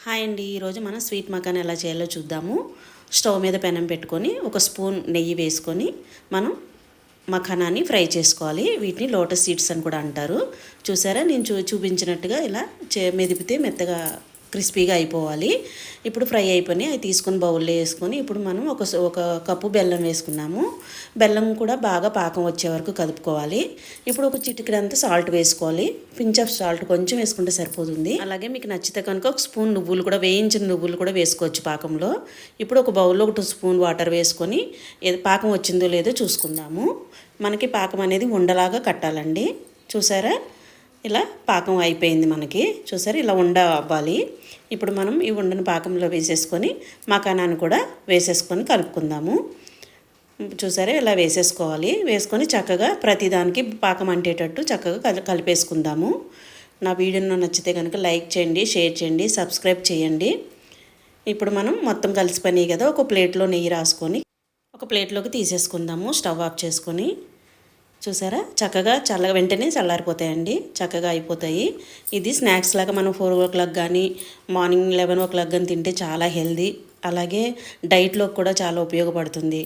Hi అండి, ఈరోజు మనం స్వీట్ మకాన్ ఎలా చేయాలో చూద్దాము. స్టవ్ మీద పెనం పెట్టుకొని ఒక స్పూన్ నెయ్యి వేసుకొని మనం మఖానాన్ని ఫ్రై చేసుకోవాలి. వీటిని లోటస్ సీడ్స్ అని కూడా అంటారు. చూసారా, నేను చూపించినట్టుగా ఇలా మెదిపితే మెత్తగా క్రిస్పీగా అయిపోవాలి. ఇప్పుడు ఫ్రై అయిపోయినాయి. అవి తీసుకొని బౌల్లో వేసుకొని ఇప్పుడు మనం ఒక కప్పు బెల్లం వేసుకున్నాము. బెల్లం కూడా బాగా పాకం వచ్చే వరకు కలుపుకోవాలి. ఇప్పుడు ఒక చిటికెడంతా సాల్ట్ వేసుకోవాలి. పించ్ ఆఫ్ సాల్ట్ కొంచెం వేసుకుంటే సరిపోతుంది. అలాగే మీకు నచ్చితే కనుక ఒక స్పూన్ నువ్వులు కూడా, వేయించిన నువ్వులు కూడా వేసుకోవచ్చు పాకంలో. ఇప్పుడు ఒక బౌల్లో ఒక 2 స్పూన్ వాటర్ వేసుకొని పాకం వచ్చిందో లేదో చూసుకుందాము. మనకి పాకం అనేది ఉండలాగా కట్టాలండి. చూసారా, ఇలా పాకం అయిపోయింది మనకి. చూసారా, ఇలా ఉండ అవ్వాలి. ఇప్పుడు మనం ఈ ఉండని పాకంలో వేసేసుకొని మకానాన్ని కూడా వేసేసుకొని కలుపుకుందాము. చూసారా, ఇలా వేసేసుకోవాలి. వేసుకొని చక్కగా ప్రతిదానికి పాకం అంటేటట్టు చక్కగా కలిపేసుకుందాము. నా వీడియోను నచ్చితే కనుక లైక్ చేయండి, షేర్ చేయండి, సబ్స్క్రైబ్ చేయండి. ఇప్పుడు మనం మొత్తం కలిసిపోయినాయి కదా, ఒక ప్లేట్లో నెయ్యి రాసుకొని ఒక ప్లేట్లోకి తీసేసుకుందాము. స్టవ్ ఆఫ్ చేసుకొని చూసారా, చక్కగా వెంటనే చల్లారిపోతాయండి, చక్కగా అయిపోతాయి. ఇది స్నాక్స్ లాగా మనం 4 o'clock కానీ మార్నింగ్ 11 o'clock కానీ తింటే చాలా హెల్దీ. అలాగే డైట్లో కూడా చాలా ఉపయోగపడుతుంది.